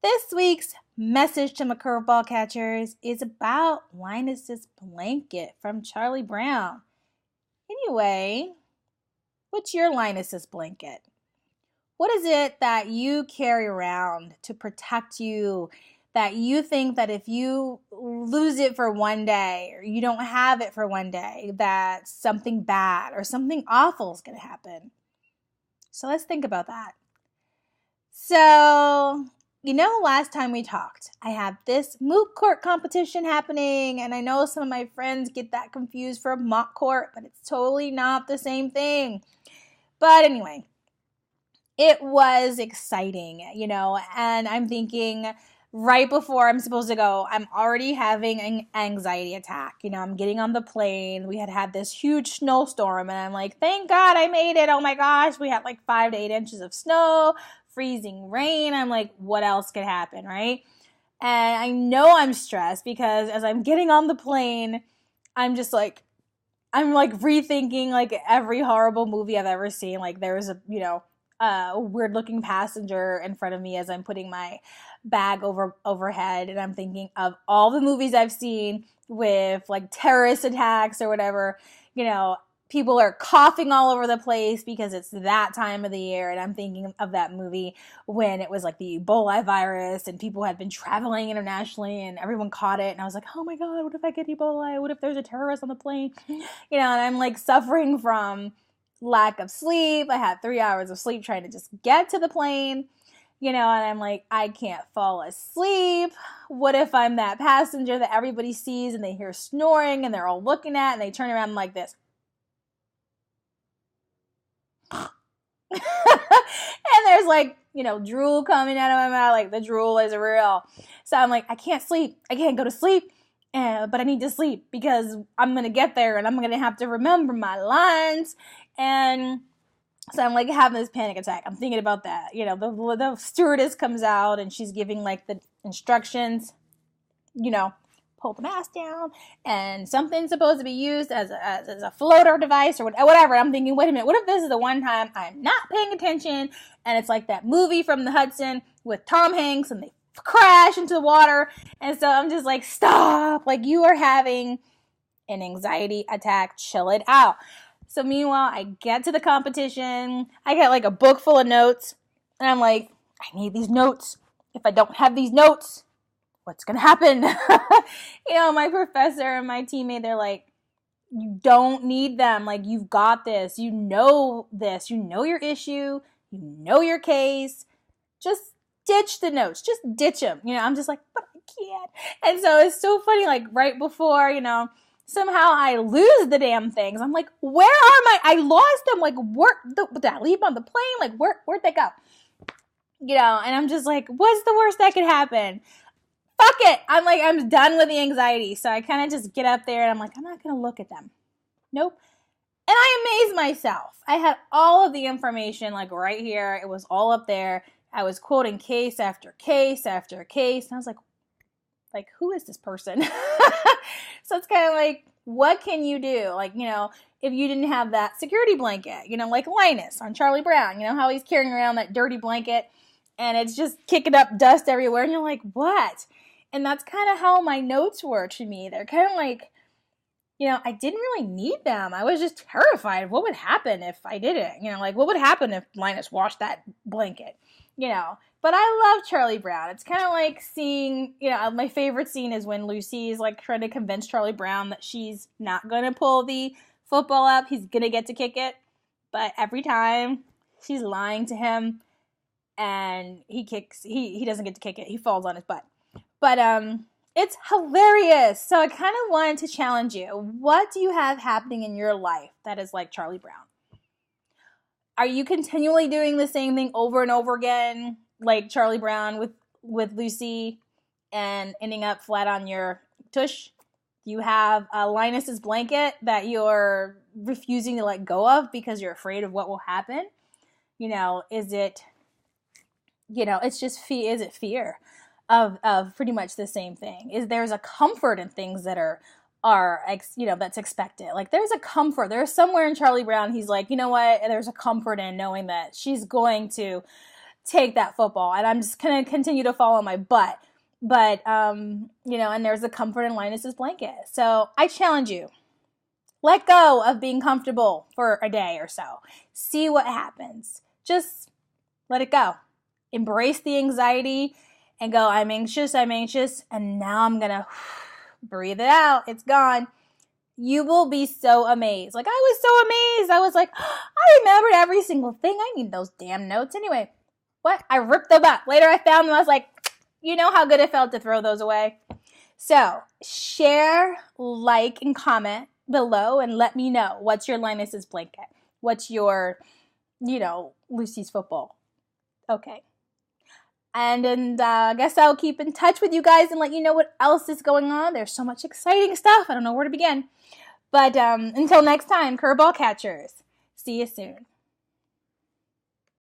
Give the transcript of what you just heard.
This week's message to my curveball catchers is about Linus's blanket from Charlie Brown. Anyway, what's your Linus's blanket? What is it that you carry around to protect you, that you think that if you lose it for one day or you don't have it for one day, that something bad or something awful is going to happen? So let's think about that. So, last time we talked, I have this moot court competition happening, and I know some of my friends get that confused for mock court, but it's totally not the same thing. But anyway, it was exciting, and I'm thinking right before I'm supposed to go, I'm already having an anxiety attack. I'm getting on the plane. We had this huge snowstorm, and I'm like, thank God I made it. Oh my gosh, we had like 5 to 8 inches of snow, freezing rain. I'm like, what else could happen, right? And I know I'm stressed because as I'm getting on the plane, I'm rethinking like every horrible movie I've ever seen. Like there was a weird looking passenger in front of me as I'm putting my bag overhead, and I'm thinking of all the movies I've seen with like terrorist attacks or whatever. People are coughing all over the place because it's that time of the year, and I'm thinking of that movie when it was like the Ebola virus and people had been traveling internationally and everyone caught it, and I was like, oh my god, what if I get Ebola? What if there's a terrorist on the plane? And I'm like suffering from lack of sleep. I had 3 hours of sleep trying to just get to the plane, and I'm like, I can't fall asleep. What if I'm that passenger that everybody sees and they hear snoring and they're all looking at and they turn around like this? And there's like, drool coming out of my mouth, like the drool is real. So I'm like, I can't sleep. I can't go to sleep. But I need to sleep because I'm going to get there and I'm going to have to remember my lines. And so I'm like having this panic attack. I'm thinking about that. The stewardess comes out and she's giving like the instructions, pull the mask down, and something's supposed to be used as a floater device or whatever. I'm thinking, wait a minute, what if this is the one time I'm not paying attention and it's like that movie from the Hudson with Tom Hanks and they crash into the water? And so I'm just like, stop, like you are having an anxiety attack, chill it out. So meanwhile, I get to the competition, I get like a book full of notes, and I'm like, I need these notes. If I don't have these notes, what's going to happen? My professor and my teammate, they're like, you don't need them. Like, you've got this. You know this. You know your issue. You know your case. Just ditch the notes. Just ditch them. I'm just like, but I can't. And so it's so funny, like right before, somehow I lose the damn things. I'm like, where are my, I lost them. Like, did I leave on the plane? Like, where'd they go? And I'm just like, what's the worst that could happen? Fuck it. I'm done with the anxiety. So I kind of just get up there and I'm like, I'm not going to look at them. Nope. And I amazed myself. I had all of the information like right here. It was all up there. I was quoting case after case after case. And I was like, who is this person? So it's kind of like, what can you do? Like, if you didn't have that security blanket, like Linus on Charlie Brown, how he's carrying around that dirty blanket and it's just kicking up dust everywhere. And you're like, what? And that's kind of how my notes were to me. They're kind of like, I didn't really need them. I was just terrified. What would happen if I didn't? Like what would happen if Linus washed that blanket? But I love Charlie Brown. It's kind of like seeing, my favorite scene is when Lucy is like trying to convince Charlie Brown that she's not going to pull the football up. He's going to get to kick it. But every time she's lying to him and he doesn't get to kick it. He falls on his butt. But it's hilarious. So I kind of wanted to challenge you. What do you have happening in your life that is like Charlie Brown? Are you continually doing the same thing over and over again, like Charlie Brown with Lucy, and ending up flat on your tush? Do you have a Linus's blanket that you're refusing to let go of because you're afraid of what will happen? Is it, it's just fear. Is it fear of pretty much the same thing? There's a comfort in things that are that's expected. Like there's a comfort. There's somewhere in Charlie Brown, he's like, you know what? There's a comfort in knowing that she's going to take that football and I'm just going to continue to fall on my butt. But, you know, and there's the comfort in Linus's blanket. So I challenge you. Let go of being comfortable for a day or so. See what happens. Just let it go. Embrace the anxiety and go, I'm anxious, and now I'm going to breathe it out. It's gone. You will be so amazed. Like, I was so amazed. I was like, I remembered every single thing. I need those damn notes. Anyway, what? I ripped them up. Later I found them. I was like, you know how good it felt to throw those away? So, share, like, and comment below and let me know. What's your Linus's blanket? What's your, you know, Lucy's football? Okay. And I guess I'll keep in touch with you guys and let you know what else is going on. There's so much exciting stuff. I don't know where to begin. But until next time, curveball catchers. See you soon.